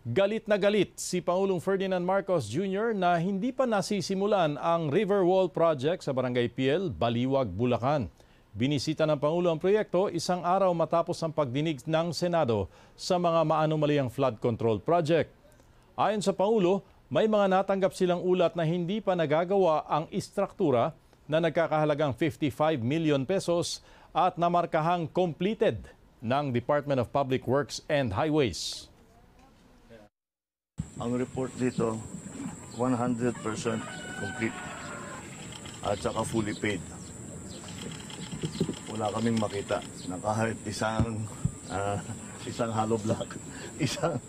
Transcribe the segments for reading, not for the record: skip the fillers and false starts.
Galit na galit si Pangulong Ferdinand Marcos Jr. na hindi pa nasisimulan ang River Wall Project sa Barangay Piel, Baliwag, Bulacan. Binisita ng Pangulo ang proyekto isang araw matapos ang pagdinig ng Senado sa mga maanomaliang flood control project. Ayon sa Pangulo, may mga natanggap silang ulat na hindi pa nagagawa ang istruktura na nagkakahalagang 55 million pesos at namarkahang completed ng Department of Public Works and Highways. Ang report dito, 100% complete at saka fully paid. Wala kaming makita na kahit isang hollow block, isang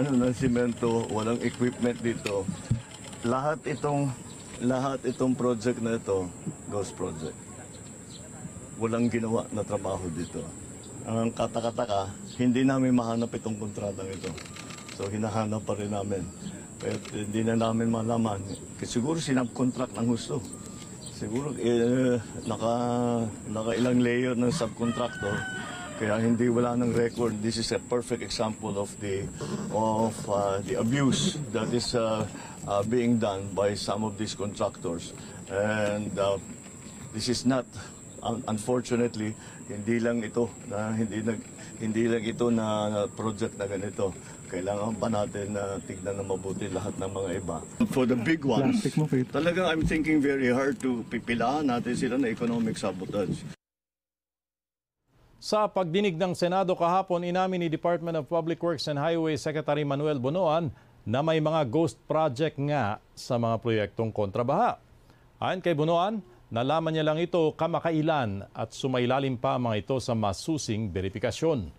ng simento, walang equipment dito. Lahat itong project na ito, ghost project. Walang ginawa na trabaho dito. Ang katakataka, hindi namin mahanap itong kontratang ito. So hinahanap pa rin namin. Pero hindi na namin malaman. Kasi siguro sinab-contract ng gusto. Siguro naka ilang layer ng subcontractor. Kaya hindi wala ng record. This is a perfect example of the abuse that is being done by some of these contractors. And this is not, unfortunately, hindi lang ito na project na ganito. Kailangan pa natin na tignan na mabuti lahat ng mga iba. For the big ones, talagang I'm thinking very hard to pipilahan natin sila na economic sabotage. Sa pagdinig ng Senado kahapon, inamin ni Department of Public Works and Highways Secretary Manuel Bonoan na may mga ghost project nga sa mga proyektong kontrabaha. Ayon kay Bonoan, nalaman niya lang ito kamakailan at sumailalim pa mga ito sa masusing beripikasyon.